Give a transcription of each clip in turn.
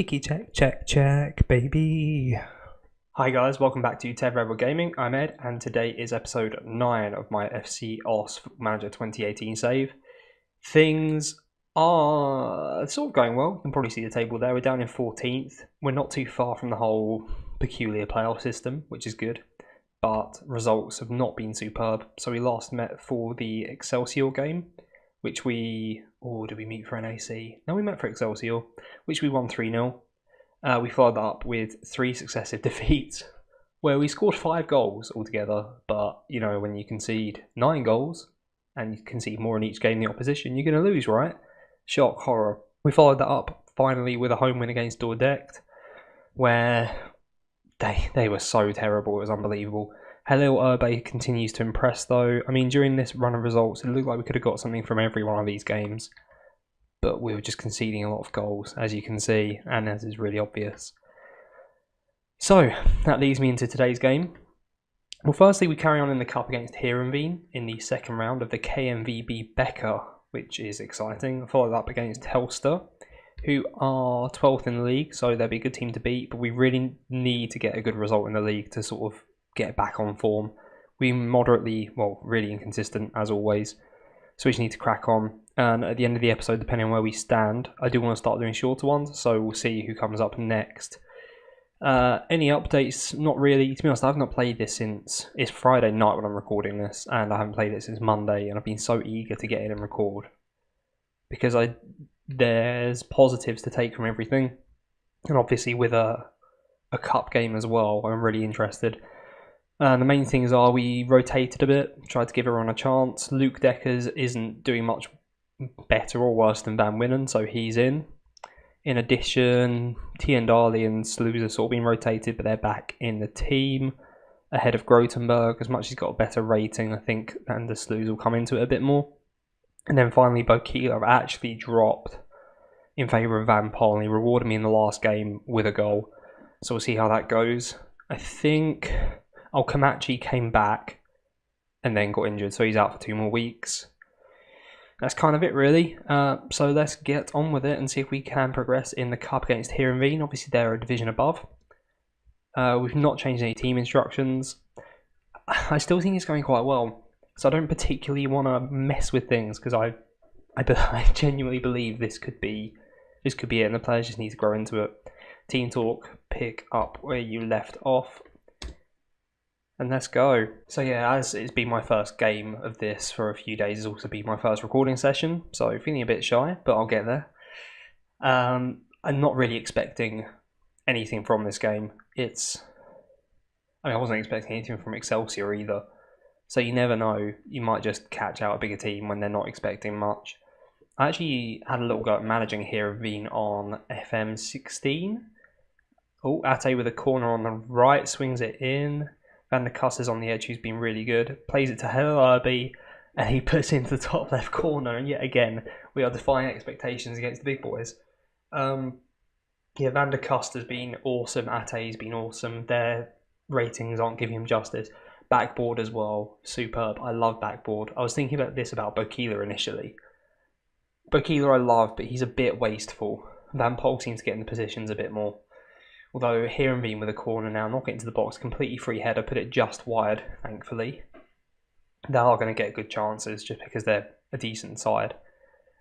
Cheeky check, baby. Hi guys, welcome back to TedRedwood Gaming. I'm Ed, and today is episode 9 of my FC Oss Football Manager 2018 save. Things are sort of going well. You can probably see the table there. We're down in 14th. We're not too far from the whole peculiar playoff system, which is good. But results have not been superb. So we last met for the Excelsior game, which we... Oh, did we meet for NAC? No, we met for Excelsior, which we won 3-0. We followed that up with 3 successive defeats, where we scored 5 goals altogether. But, you know, when you concede 9 goals, and you concede more in each game than the opposition, you're going to lose, right? Shock, horror. We followed that up, finally, with a home win against Dordrecht, where they were so terrible, it was unbelievable. Halil Urbe continues to impress though. I mean, during this run of results, it looked like we could have got something from every one of these games. But we were just conceding a lot of goals, as you can see, and as is really obvious. So, that leads me into today's game. Well, firstly, we carry on in the cup against Herenveen in the second round of the KNVB Bekker, which is exciting. Followed up against Telstar, who are 12th in the league, so they'll be a good team to beat, but we really need to get a good result in the league to sort of get back on form. We're moderately, well, really inconsistent as always, so we just need to crack on. And at the end of the episode, depending on where we stand, I do want to start doing shorter ones, so we'll see who comes up next. Any updates? Not really. To be honest, I've not played this since... It's Friday night when I'm recording this, and I haven't played it since Monday, and I've been so eager to get in and record. Because there's positives to take from everything, and obviously with a cup game as well, I'm really interested. The main things are we rotated a bit, tried to give everyone a chance. Luke Deckers isn't doing much better or worse than Van Winnen, so he's in. In addition, Tien Darley and Sluiz have sort of been rotated, but they're back in the team ahead of Grotenberg. As much as he's got a better rating, I think Van Sluiz will come into it a bit more. And then finally, Bokila actually dropped in favour of Van Pol, and he rewarded me in the last game with a goal. So we'll see how that goes. I think... Oh, Kamachi came back and then got injured, so he's out for 2 more weeks. That's kind of it, really. So let's get on with it and see if we can progress in the cup against Herenveen. Obviously, they're a division above. We've not changed any team instructions. I still think it's going quite well, so I don't particularly want to mess with things because I genuinely believe this could be it, and the players just need to grow into it. Team talk, pick up where you left off. And let's go. So yeah, as it's been my first game of this for a few days, it's also been my first recording session, so feeling a bit shy, but I'll get there. I'm not really expecting anything from this game. I wasn't expecting anything from Excelsior either, so you never know, you might just catch out a bigger team when they're not expecting much. I actually had a little go at managing Herenveen on FM 16. Oh, Ate with a corner on the right, swings it in. Van der Kuss is on the edge, who's been really good. Plays it to Herenveen, and he puts it into the top left corner. And yet again, we are defying expectations against the big boys. Van der Kuss has been awesome. Ate's been awesome. Their ratings aren't giving him justice. Backboard as well, superb. I love backboard. I was thinking about this about Bokila initially. Bokila I love, but he's a bit wasteful. Van Pol seems to get in the positions a bit more. Although Herenveen with a corner now, knock it into the box, completely free header, put it just wide, thankfully. They are going to get good chances just because they're a decent side.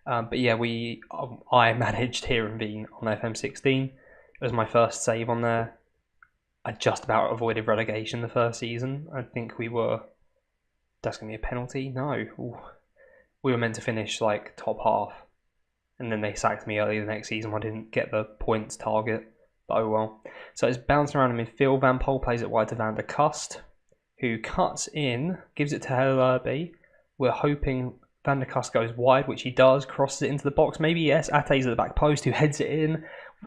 But yeah, I managed Herenveen on FM 16. It was my first save on there. I just about avoided relegation the first season. I think that's going to be a penalty? No. Ooh. We were meant to finish like top half. And then they sacked me early the next season when I didn't get the points target. Oh well. So it's bouncing around in midfield. Van Pol plays it wide to Van der Kuss, who cuts in, gives it to Herenveen. We're hoping Van der Kuss goes wide, which he does, crosses it into the box. Maybe yes, Ate's at the back post, who heads it in.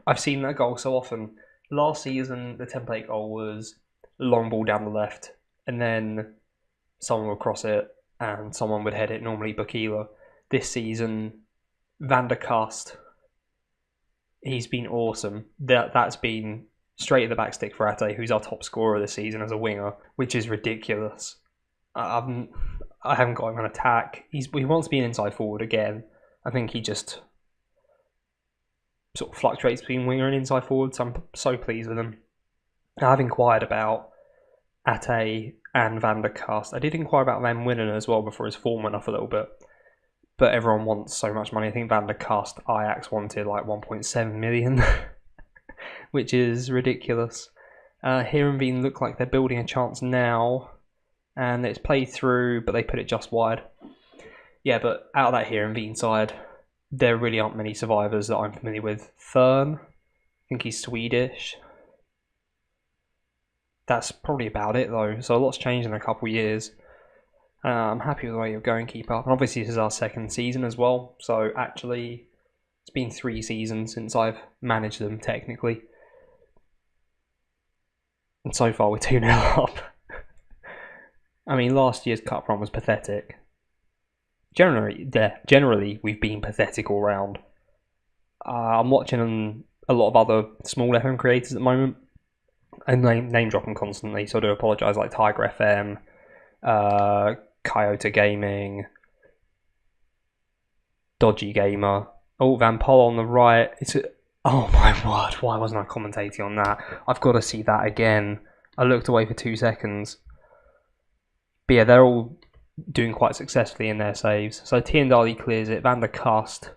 I've seen that goal so often. Last season, the template goal was long ball down the left, and then someone would cross it, and someone would head it, normally Bokila. This season, Van der Kuss... He's been awesome. That's been straight at the back stick for Ate, who's our top scorer this season as a winger, which is ridiculous. I haven't got him on attack. He wants to be an inside forward again. I think he just sort of fluctuates between winger and inside forward, so I'm so pleased with them. I've inquired about Ate and Van der Kast. I did inquire about Van Winnen as well before his form went off a little bit, but everyone wants so much money. I think Van der Kast, Ajax wanted like 1.7 million, which is ridiculous. Herenveen look like they're building a chance now, and it's played through, but they put it just wide. Yeah, but out of that Herenveen side, there really aren't many survivors that I'm familiar with. Thurn, I think he's Swedish. That's probably about it though, so a lot's changed in a couple of years. I'm happy with the way you're going, keep up. And obviously this is our second season as well, so actually it's been 3 seasons since I've managed them technically. And so far we're 2-0 up. I mean, last year's cup run was pathetic. Generally we've been pathetic all round. I'm watching a lot of other small FM creators at the moment, and name dropping constantly, so I do apologise, like Tiger FM, Coyote Gaming, Dodgy Gamer, Van Pol on the right. Oh my word, why wasn't I commentating on that? I've got to see that again. I looked away for 2 seconds. But yeah, they're all doing quite successfully in their saves. So Tiendali clears it, Van der Kast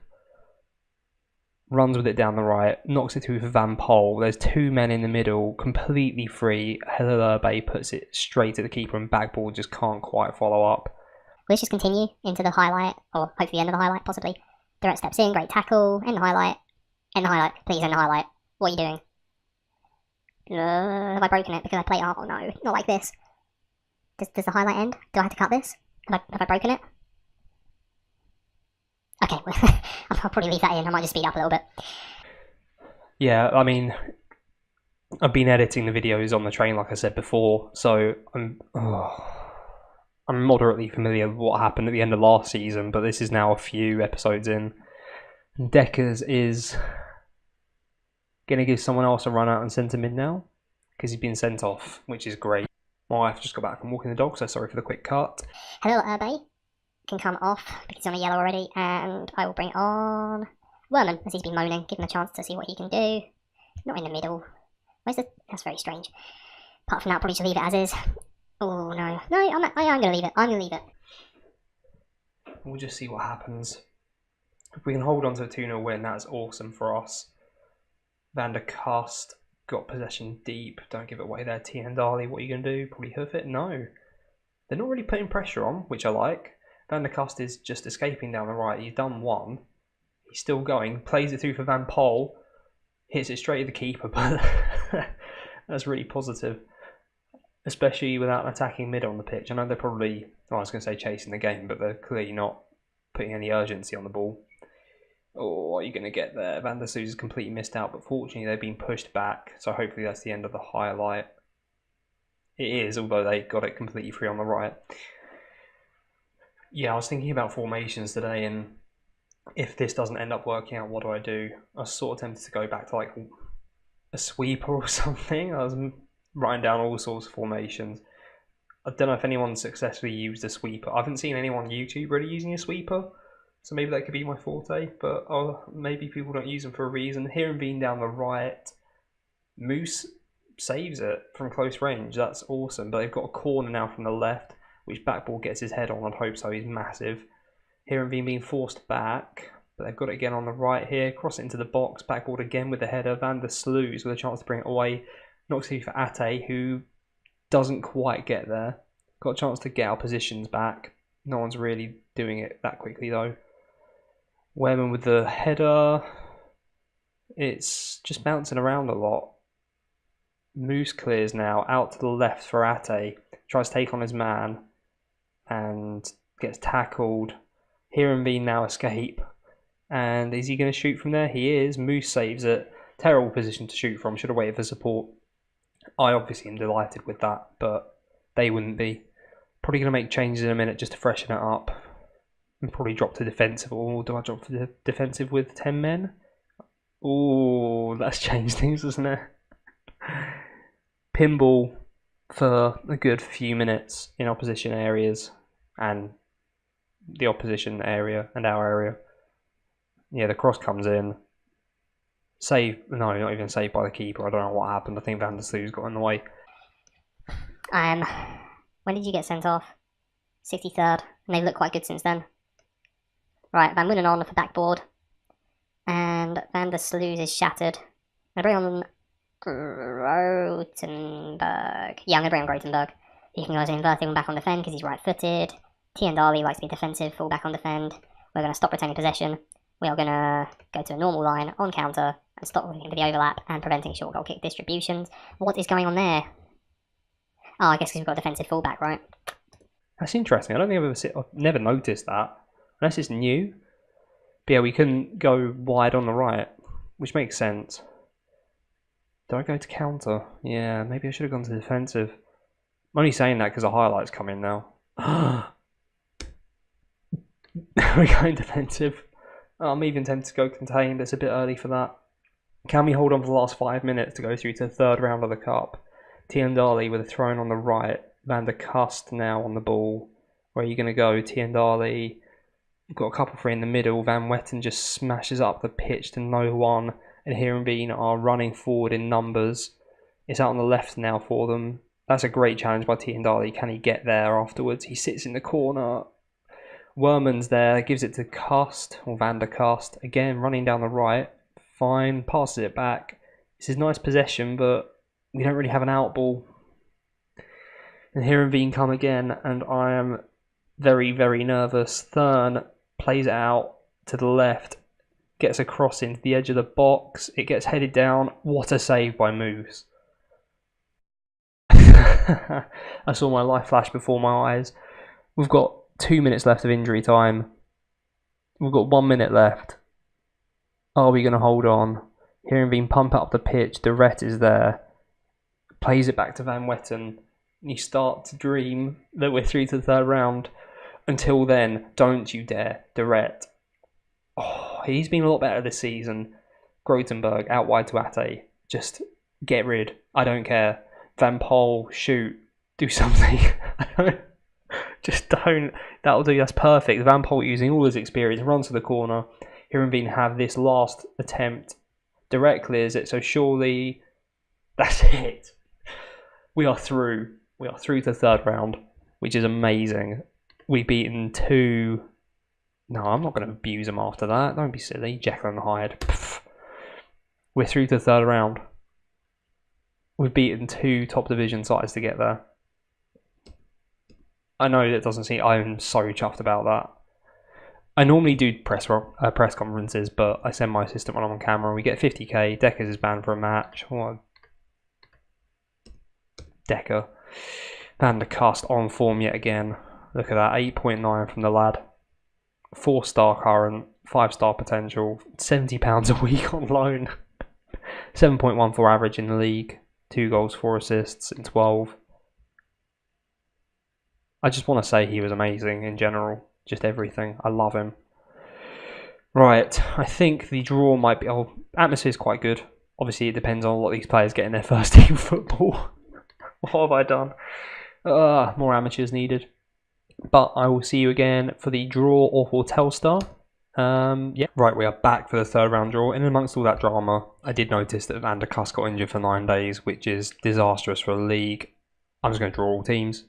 runs with it down the right, knocks it through for Van Pol. There's 2 men in the middle, completely free. Herenveen puts it straight to the keeper, and backball just can't quite follow up. Let's just continue into the highlight, or hopefully the end of the highlight, possibly. Direct steps in, great tackle, end the highlight. End the highlight, please end the highlight. What are you doing? Have I broken it because I play? Oh no, not like this. Does the highlight end? Do I have to cut this? Have I broken it? Okay, I'll probably leave that in. I might just speed up a little bit. Yeah, I mean, I've been editing the videos on the train, like I said before, so I'm moderately familiar with what happened at the end of last season, but this is now a few episodes in. And Deckers is going to give someone else a run out in centre mid now, because he's been sent off, which is great. My wife just got back from walking the dog, so sorry for the quick cut. Hello, Herenveen can come off because he's on a yellow already, and I will bring on Werman as he's been moaning. Give him a chance to see what he can do. Not in the middle. That's very strange. Apart from that, probably just leave it as is. Oh no, I'm gonna leave it. I'm gonna leave it. We'll just see what happens. If we can hold on to a 2-0 win, that's awesome for us. Van der Kast got possession deep. Don't give it away there. Tiendali, what are you going to do? Probably hoof it? No. They're not really putting pressure on, which I like. Van der Kast is just escaping down the right. He's done one. He's still going. Plays it through for Van Pol. Hits it straight at the keeper, but that's really positive. Especially without an attacking mid on the pitch. I know they're probably, I was going to say chasing the game, but they're clearly not putting any urgency on the ball. Oh, what are you going to get there? Van der Soes is completely missed out, but fortunately they've been pushed back, so hopefully that's the end of the highlight. It is, although they got it completely free on the right. Yeah, I was thinking about formations today, and if this doesn't end up working out, what do I do? I was sort of tempted to go back to like a sweeper or something. I was writing down all sorts of formations. I don't know if anyone's successfully used a sweeper. I haven't seen anyone on YouTube really using a sweeper, so maybe that could be my forte, but maybe people don't use them for a reason. Herenveen down the right. Moose saves it from close range. That's awesome, but they've got a corner now from the left, which backball gets his head on. I'd hope so. He's massive. Herenveen being forced back, but they've got it again on the right here. Cross it into the box. Backboard again with the header. Van der Sloes with a chance to bring it away. Knocks it for Ate, who doesn't quite get there. Got a chance to get our positions back. No one's really doing it that quickly though. Wehrman with the header. It's just bouncing around a lot. Moose clears now, out to the left for Ate. Tries to take on his man and gets tackled. Herenveen now escape. And is he going to shoot from there? He is. Moose saves it. Terrible position to shoot from. Should have waited for support. I obviously am delighted with that, but they wouldn't be. Probably going to make changes in a minute just to freshen it up. And probably drop to defensive. Or do I drop to defensive with 10 men? Oh, that's changed things, hasn't it? Pinball for a good few minutes in opposition areas and the opposition area and our area. Yeah, the cross comes in. Save, no, not even saved by the keeper. I don't know what happened. I think Van der Sloot's got in the way. When did you get sent off? 63rd. And they've looked quite good since then. Right, Van Woonen on for backboard. And Van der Sloot is shattered. I'm going to bring on Grotenberg. Yeah, I'm going to bring on Grotenberg. He can go to inverting back on defend because he's right-footed. Tiendali likes to be defensive, full back on defend. We're going to stop retaining possession. We are going to go to a normal line on counter and stop looking for the overlap and preventing short goal kick distributions. What is going on there? Oh, I guess because we've got a defensive fullback, right? That's interesting. I don't think I've never noticed that. Unless it's new. But yeah, we couldn't go wide on the right, which makes sense. Did I go to counter? Yeah, maybe I should have gone to defensive. I'm only saying that because the highlights come in now. We're going defensive. I'm even tempted to go contained. It's a bit early for that. Can we hold on for the last 5 minutes to go through to the third round of the cup? Tiendali with a throw on the right. Van der Kust now on the ball. Where are you going to go? Tiendali. We've got a couple free in the middle. Van Wetten just smashes up the pitch to no one. And Herenveen are running forward in numbers. It's out on the left now for them. That's a great challenge by Tiendali. Can he get there afterwards? He sits in the corner. Werman's there. Gives it to Kust, or Van der Kust. Again, running down the right. Fine. Passes it back. This is nice possession, but we don't really have an out ball. And Herenveen come again, and I am very, very nervous. Thurn plays it out to the left, gets a cross into the edge of the box. It gets headed down. What a save by Moose. I saw my life flash before my eyes. We've got 2 minutes left of injury time. We've got 1 minute left. Are we going to hold on? Herenveen pump up the pitch. De Ret is there. Plays it back to Van Wetten. You start to dream that we're through to the third round. Until then, don't you dare. De Ret. Oh, he's been a lot better this season. Grotenberg out wide to Ate. Just get rid. I don't care. Van Pol, shoot. Do something. Just don't. That'll do. That's perfect. Van Pol using all his experience. Runs to the corner. Herenveen have this last attempt. Direct clears it. So surely that's it. We are through. We are through to the third round, which is amazing. We've beaten 2... No, I'm not going to abuse them after that. Don't be silly. Jekyll and Hyde. Pff. We're through to the third round. We've beaten 2 top division sides to get there. I know that doesn't seem... I'm so chuffed about that. I normally do press conferences, but I send my assistant when I'm on camera. We get 50k. Deckers is banned for a match. What? Decker. Van der Kust on form yet again. Look at that. 8.9 from the lad. 4-star current. 5-star potential. £70 a week on loan. 7.14 average in the league. 2 goals, 4 assists in 12. I just want to say he was amazing in general. Just everything. I love him. Right. I think the draw might be... Oh, atmosphere's quite good. Obviously, it depends on what these players get in their first team football. What have I done? More amateurs needed. But I will see you again for the draw or for Telstar. Yeah, right, we are back for the third round draw. In amongst all that drama, I did notice that Van der Kust got injured for 9 days, which is disastrous for the league. I'm just going to draw all teams.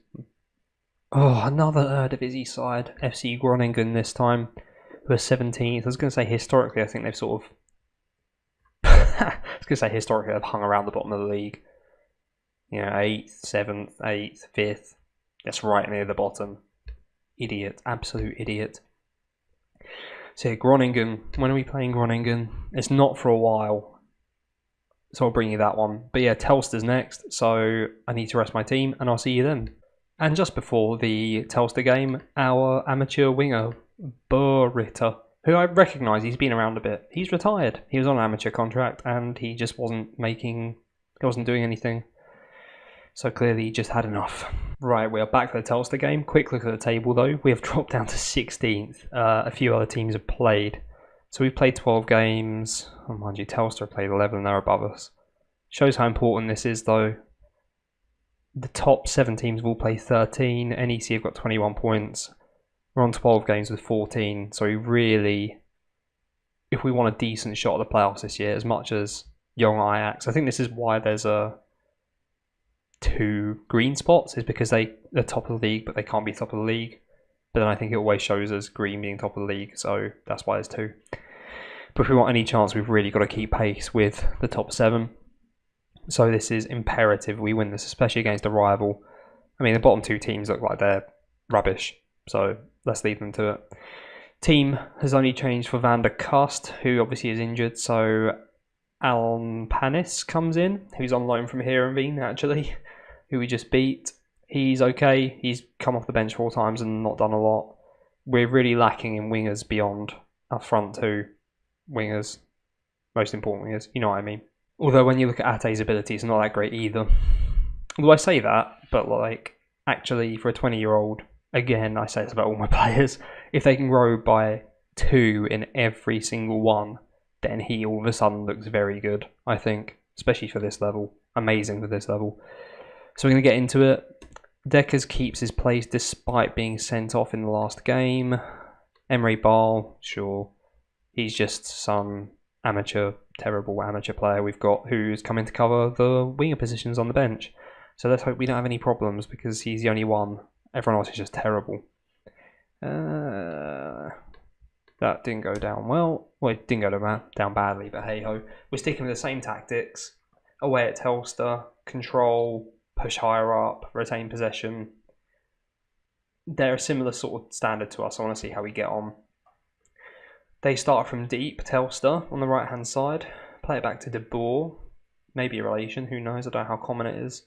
Oh, another Eredivisie side. FC Groningen this time, who are 17th. I was going to say historically, I think they've sort of... I was going to say historically, they've hung around the bottom of the league. You know, 8th, 7th, 8th, 5th. That's right near the bottom. Idiot. Absolute idiot. So yeah, Groningen. When are we playing Groningen? It's not for a while. So I'll bring you that one. But yeah, Telstar's next. So I need to rest my team and I'll see you then. And just before the Telstar game, our amateur winger, Burritter, who I recognise, he's been around a bit. He's retired. He was on an amateur contract and he just wasn't doing anything. So clearly he just had enough. Right, we are back for the Telstar game. Quick look at the table though. We have dropped down to 16th. A few other teams have played. So we've played 12 games. Oh, mind you, Telstar have played 11 and they're above us. Shows how important this is though. The top 7 teams will play 13. NEC have got 21 points. We're on 12 games with 14. So we really if we want a decent shot at the playoffs this year, as much as young Ajax. I think this is why there's two green spots, is because they're top of the league, but they can't be top of the league. But then I think it always shows us green being top of the league, so that's why there's two. But if we want any chance, we've really got to keep pace with the top 7. So this is imperative we win this, especially against a rival. I mean, the bottom 2 teams look like they're rubbish, so let's leave them to it. Team has only changed for Van der Kust, who obviously is injured, so Alan Panis comes in, who's on loan from Herenveen, actually, who we just beat. He's okay. He's come off the bench 4 times and not done a lot. We're really lacking in wingers beyond our front 2 wingers. Most important wingers, you know what I mean. Although when you look at Ate's ability, it's not that great either. Although I say that, but like, actually for a 20-year-old, again, I say this about all my players, if they can grow by 2 in every single one, then he all of a sudden looks very good, I think, especially for this level. Amazing for this level. So we're going to get into it. Deckers keeps his place despite being sent off in the last game. Emery Ball, sure. He's just some terrible amateur player we've got who's coming to cover the winger positions on the bench. So let's hope we don't have any problems, because he's the only one. Everyone else is just terrible. That didn't go down well. Well, it didn't go down badly, but hey-ho. We're sticking with the same tactics. Away at Telstar, control, push higher up, retain possession. They're a similar sort of standard to us. I want to see how we get on. They start from deep, Telstar, on the right-hand side. Play it back to De Boer. Maybe a relation, who knows? I don't know how common it is.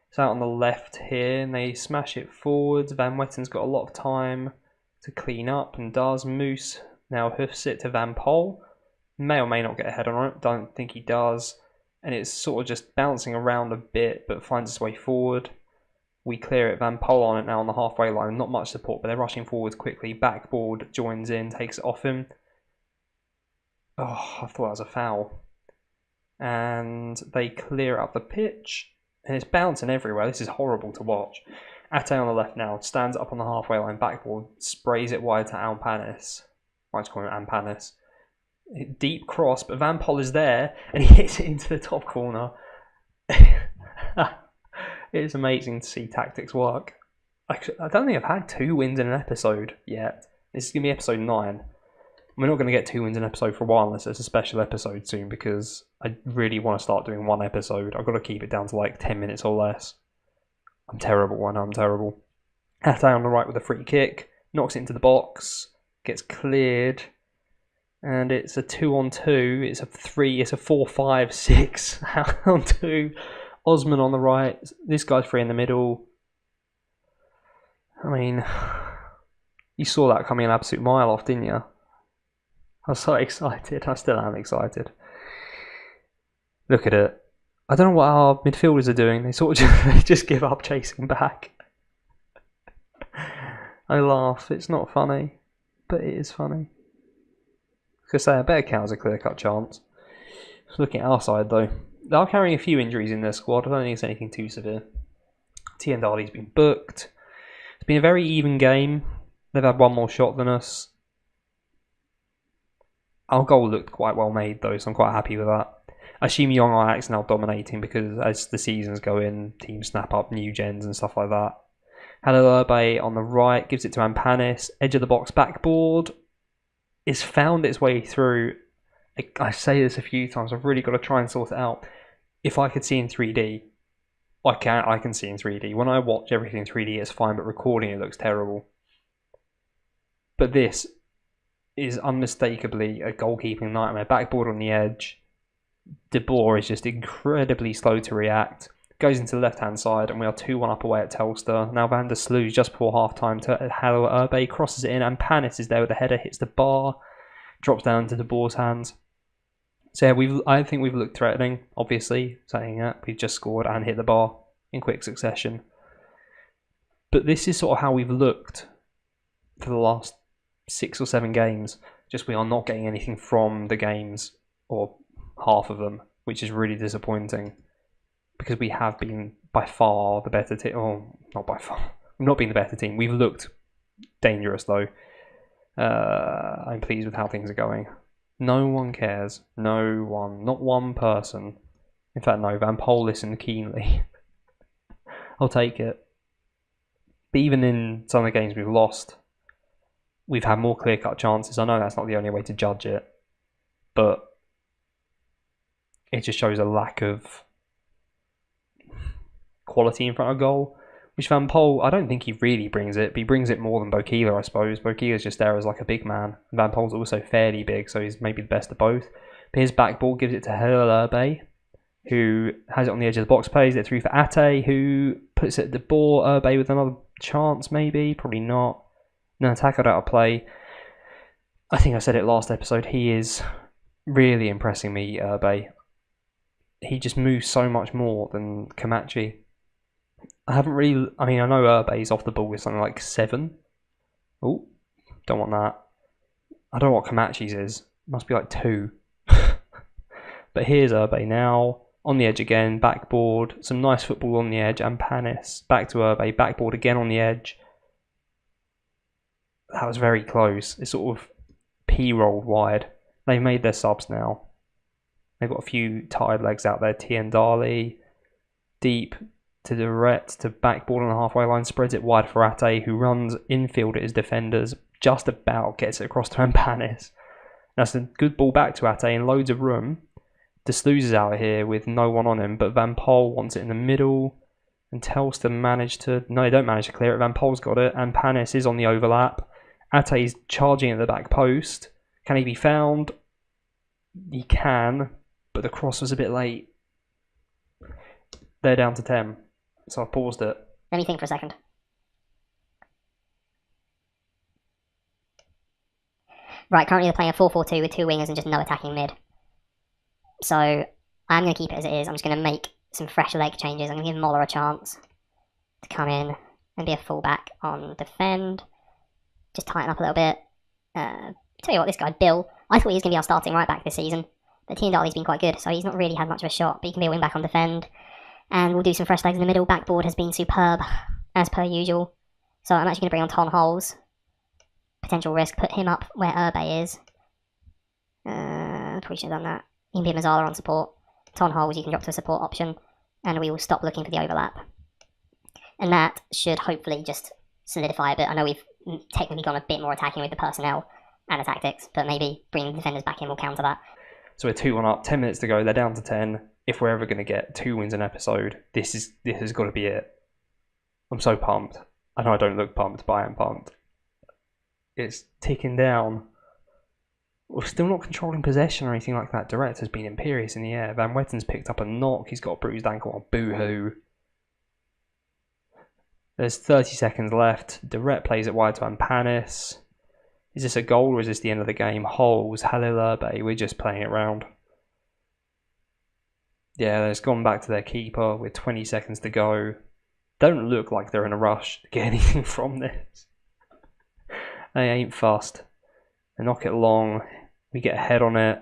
It's out on the left here, and they smash it forwards. Van Wetten's got a lot of time to clean up, and does. Moose now hoofs it to Van Pol. May or may not get a head on it, don't think he does. And it's sort of just bouncing around a bit, but finds its way forward. We clear it, Van Pol on it now on the halfway line. Not much support, but they're rushing forwards quickly. Backboard joins in, takes it off him. Oh, I thought that was a foul. And they clear up the pitch. And it's bouncing everywhere. This is horrible to watch. Ate on the left now, stands up on the halfway line, backboard, sprays it wide to Alpanis. I just call him Ampanis. Deep cross, but Van Pol is there, and he hits it into the top corner. It's amazing to see tactics work. I don't think I've had 2 wins in an episode yet. This is going to be episode 9. We're not going to get 2 wins in an episode for a while unless it's a special episode soon, because I really want to start doing 1 episode. I've got to keep it down to like 10 minutes or less. I'm terrible, I know I'm terrible. Ate on the right with a free kick, knocks it into the box, gets cleared, and it's a 2-on-2, it's a 3, it's a 4-5-6 on 2. Osman on the right, this guy's free in the middle. I mean, you saw that coming an absolute mile off, didn't you? I was so excited. I still am excited. Look at it. I don't know what our midfielders are doing. They sort of just give up chasing back. I laugh. It's not funny, but it is funny. I could say a better count has a clear-cut chance. Just looking at our side, though. They are carrying a few injuries in their squad. I don't think it's anything too severe. Tiendali's been booked. It's been a very even game. They've had 1 more shot than us. Our goal looked quite well made though, so I'm quite happy with that. I assume young Ajax now dominating, because as the seasons go in, teams snap up new gens and stuff like that. Herenveen on the right, gives it to Ampanis. Edge of the box backboard. It's found its way through. I say this a few times, I've really got to try and sort it out. If I could see in 3D, I can see in 3D. When I watch everything in 3D, it's fine, but recording it looks terrible. But this is unmistakably a goalkeeping nightmare. Backboard on the edge. De Boer is just incredibly slow to react. Goes into the left-hand side, and we are 2-1 up away at Telstar. Now Van der Sloot just before half-time to Herenveen, crosses it in, and Panis is there with the header, hits the bar, drops down into De Boer's hands. So yeah, I think we've looked threatening, obviously, saying that. We've just scored and hit the bar in quick succession. But this is sort of how we've looked for the last 6 or 7 games. Just we are not getting anything from the games, or half of them, which is really disappointing, because we have been by far the better team. Oh, not by far. We've not been the better team. We've looked dangerous though. I'm pleased with how things are going. No one cares. No one. Not one person. In fact, no. Van Pol listened keenly. I'll take it. But even in some of the games we've lost, we've had more clear-cut chances. I know that's not the only way to judge it, but it just shows a lack of quality in front of goal. Which Van Pol, I don't think he really brings it, but he brings it more than Bokila, I suppose. Bokila's just there as like a big man. Van Pol's also fairly big, so he's maybe the best of both. But his back ball gives it to Herenveen, who has it on the edge of the box, plays it through for Ate, who puts it at the ball. Herenveen with another chance, maybe, probably not. No, tackled out of play. I think I said it last episode, he is really impressing me, Herenveen. He just moves so much more than Camachi. I haven't really... I mean, I know Herenveen's off the ball with something like 7. Oh, don't want that. I don't know what Camachi's is. Must be like 2. But here's Herenveen now. On the edge again, backboard. Some nice football on the edge. And Panis. Back to Herenveen. Backboard again on the edge. That was very close. It sort of P-rolled wide. They've made their subs now. They've got a few tired legs out there. Tiendali. Deep to Direct, to backboard on the halfway line, spreads it wide for Ate, who runs infield at his defenders, just about gets it across to Panis. That's a good ball back to Ate in loads of room. Desluze is out here with no one on him, but Van Pol wants it in the middle, and Telstar managed to... No, they don't manage to clear it. Van Pol's got it, and Panis is on the overlap. Ate's charging at the back post. Can he be found? He can, but the cross was a bit late. They're down to 10. So I've paused it. Let me think for a second. Right, currently they're playing a 4-4-2 with 2 wingers and just no attacking mid. So I'm going to keep it as it is. I'm just going to make some fresh leg changes. I'm going to give Moller a chance to come in and be a fullback on defend. Just tighten up a little bit. Tell you what, this guy, Bill, I thought he was going to be our starting right back this season. But Tiendali's been quite good, so he's not really had much of a shot. But he can be a wing back on defend. And we'll do some fresh legs in the middle. Backboard has been superb, as per usual. So I'm actually going to bring on Ton Holes. Potential risk, put him up where Herenveen is. Probably should have done that. You can be Mazzala on support. Ton Holes, you can drop to a support option. And we will stop looking for the overlap. And that should hopefully just solidify a bit. I know we've technically gone a bit more attacking with the personnel and the tactics, but maybe bringing the defenders back in will counter that. So we're 2-1 up, 10 minutes to go, they're down to 10. If we're ever going to get 2 wins an episode, this has got to be it. I'm so pumped. I know I don't look pumped, but I am pumped. It's ticking down. We're still not controlling possession or anything like that. Direct has been imperious in the air. Van Wetten's picked up a knock. He's got a bruised ankle. Oh, boo-hoo. There's 30 seconds left. Direct plays it wide to Panis. Is this a goal or is this the end of the game? Holes, Herenveen, we're just playing it round. Yeah, they've gone back to their keeper with 20 seconds to go. Don't look like they're in a rush to get anything from this. They ain't fussed. They knock it long. We get a head on it.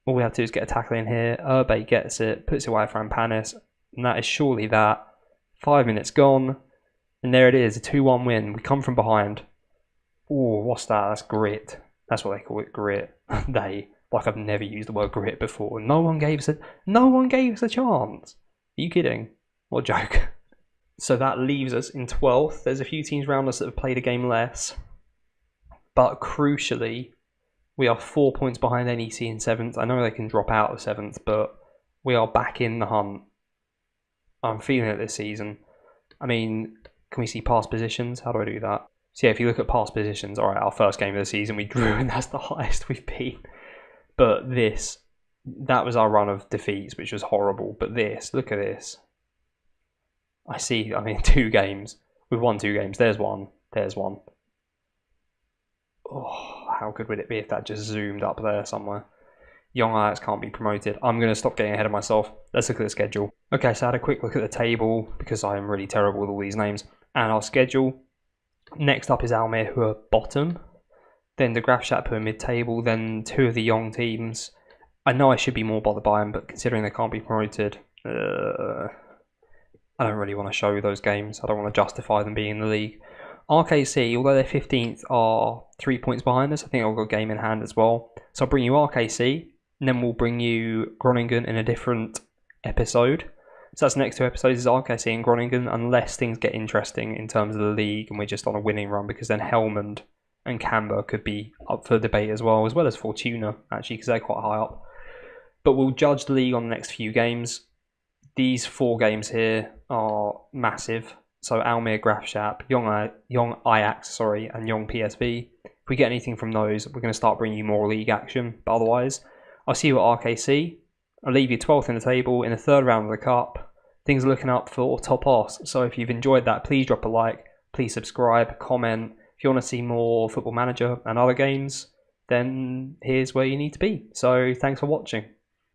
All we have to do is get a tackle in here. Herenveen gets it, puts it away for Panis. And that is surely that. 5 minutes gone. And there it is, a 2-1 win. We come from behind. Oh, what's that? That's grit. That's what they call it, grit. Like I've never used the word grit before. No one gave us a chance. Are you kidding? What a joke. So that leaves us in 12th. There's a few teams around us that have played a game less. But crucially, we are 4 points behind NEC in 7th. I know they can drop out of 7th, but we are back in the hunt. I'm feeling it this season. I mean, can we see past positions? How do I do that? So yeah, if you look at past positions, alright, our first game of the season we drew and that's the highest we've been. But that was our run of defeats, which was horrible. But look at this. I mean, 2 games. We've won 2 games. There's one. Oh, how good would it be if that just zoomed up there somewhere? Young Ajax can't be promoted. I'm going to stop getting ahead of myself. Let's look at the schedule. Okay, so I had a quick look at the table because I am really terrible with all these names. And our schedule. Next up is Almere, who are bottom. Then the Graafschap, who are mid-table. Then 2 of the young teams. I know I should be more bothered by them, but considering they can't be promoted, I don't really want to show those games. I don't want to justify them being in the league. RKC, although they're 15th, are 3 points behind us. I think I've got a game in hand as well. So I'll bring you RKC, and then we'll bring you Groningen in a different episode. So that's the next 2 episodes is RKC and Groningen, unless things get interesting in terms of the league and we're just on a winning run, because then Helmond and Canberra could be up for debate as well as Fortuna, actually, because they're quite high up. But we'll judge the league on the next few games. These 4 games here are massive. So Almere, Graafschap, Jong Ajax, and Jong PSV. If we get anything from those, we're going to start bringing you more league action. But otherwise, I'll see you at RKC. I'll leave you 12th in the table in the 3rd round of the Cup. Things are looking up for Top Oss. So if you've enjoyed that, please drop a like, please subscribe, comment. If you want to see more Football Manager and other games, then here's where you need to be. So thanks for watching.